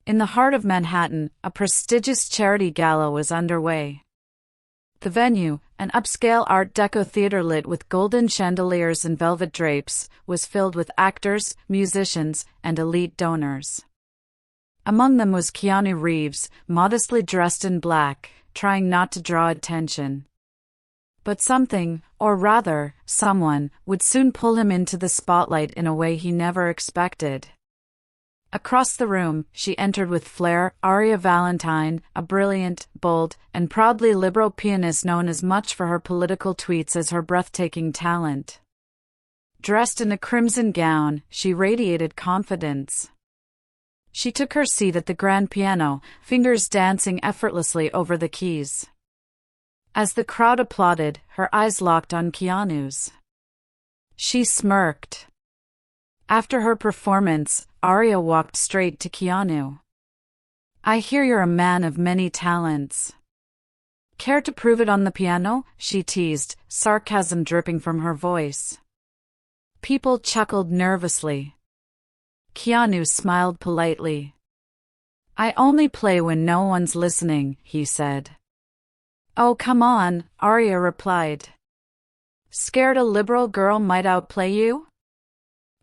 In the heart of Manhattan, a prestigious charity gala was underway. The venue, an upscale Art Deco theater lit with golden chandeliers and velvet drapes, was filled with actors, musicians, and elite donors. Among them was Keanu Reeves, modestly dressed in black, trying not to draw attention. But something, or rather, someone, would soon pull him into the spotlight in a way he never expected. Across the room, she entered with flair, Aria Valentine, a brilliant, bold, and proudly liberal pianist known as much for her political tweets as her breathtaking talent. Dressed in a crimson gown, she radiated confidence. She took her seat at the grand piano, fingers dancing effortlessly over the keys. As the crowd applauded, her eyes locked on Keanu's. She smirked. After her performance, Aria walked straight to Keanu. "I hear you're a man of many talents. Care to prove it on the piano?" she teased, sarcasm dripping from her voice. People chuckled nervously. Keanu smiled politely. "I only play when no one's listening," he said. "Oh, come on," Aria replied. "Scared a liberal girl might outplay you?"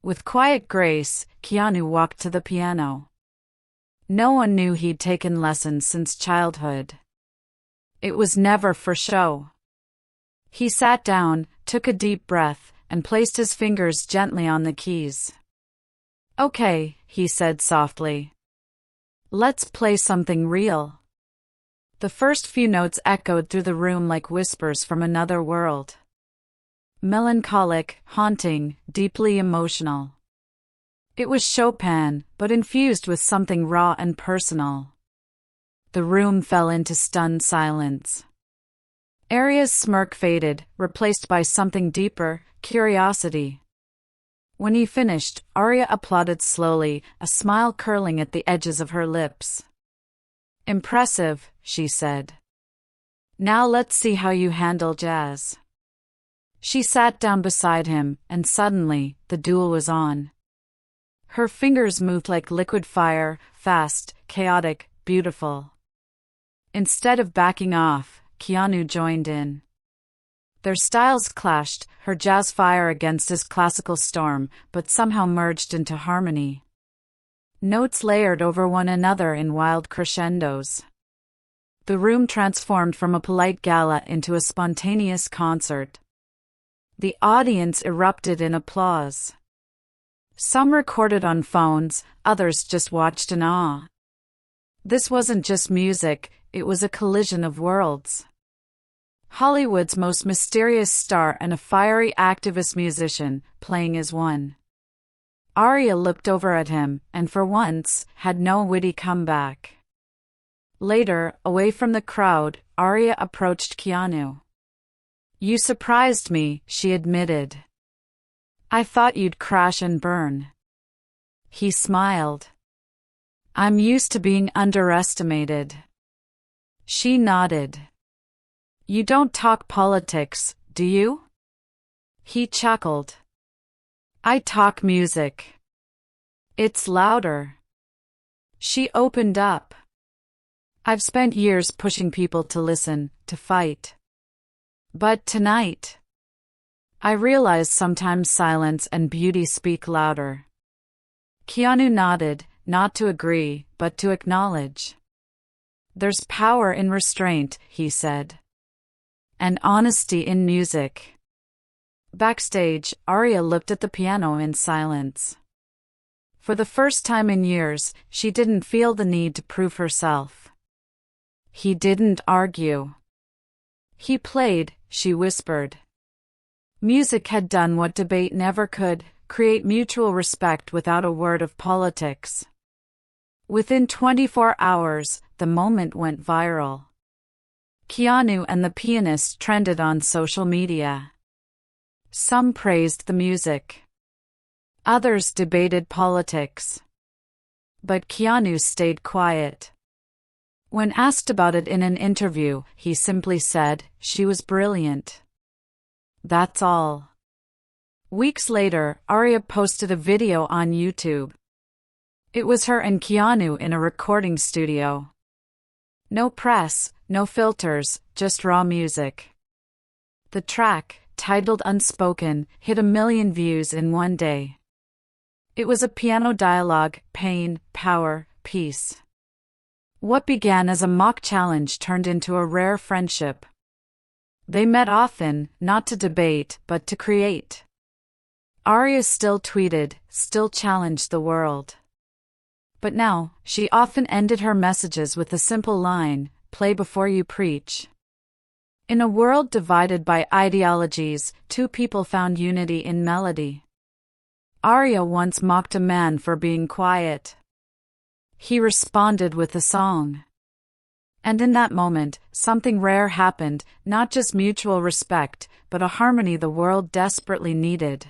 With quiet grace, Keanu walked to the piano. No one knew he'd taken lessons since childhood. It was never for show. He sat down, took a deep breath, and placed his fingers gently on the keys. "Okay," he said softly. "Let's play something real." The first few notes echoed through the room like whispers from another world. Melancholic, haunting, deeply emotional. It was Chopin, but infused with something raw and personal. The room fell into stunned silence. Aria's smirk faded, replaced by something deeper, curiosity. When he finished, Aria applauded slowly, a smile curling at the edges of her lips. "Impressive," she said. "Now let's see how you handle jazz." She sat down beside him, and suddenly, the duel was on. Her fingers moved like liquid fire, fast, chaotic, beautiful. Instead of backing off, Keanu joined in. Their styles clashed, her jazz fire against his classical storm, but somehow merged into harmony. Notes layered over one another in wild crescendos. The room transformed from a polite gala into a spontaneous concert. The audience erupted in applause. Some recorded on phones, others just watched in awe. This wasn't just music, it was a collision of worlds. Hollywood's most mysterious star and a fiery activist musician, playing as one. Aria looked over at him, and for once, had no witty comeback. Later, away from the crowd, Aria approached Keanu. "You surprised me," she admitted. "I thought you'd crash and burn." He smiled. "I'm used to being underestimated." She nodded. "You don't talk politics, do you?" He chuckled. "I talk music. It's louder." She opened up. "I've spent years pushing people to listen, to fight. But tonight, I realize sometimes silence and beauty speak louder." Keanu nodded, not to agree, but to acknowledge. "There's power in restraint," he said. "And honesty in music." Backstage, Aria looked at the piano in silence. For the first time in years, she didn't feel the need to prove herself. He didn't argue. He played, she whispered. Music had done what debate never could, create mutual respect without a word of politics. Within 24 hours, the moment went viral. Keanu and the pianist trended on social media. Some praised the music. Others debated politics. But Keanu stayed quiet. When asked about it in an interview, he simply said, "She was brilliant. That's all." Weeks later, Aria posted a video on YouTube. It was her and Keanu in a recording studio. No press, no filters, just raw music. The track, titled Unspoken, hit 1 million views in one day. It was a piano dialogue, pain, power, peace. What began as a mock challenge turned into a rare friendship. They met often, not to debate, but to create. Aria still tweeted, still challenged the world. But now, she often ended her messages with a simple line, "Play before you preach." In a world divided by ideologies, two people found unity in melody. Aria once mocked a man for being quiet. He responded with a song. And in that moment, something rare happened, not just mutual respect, but a harmony the world desperately needed.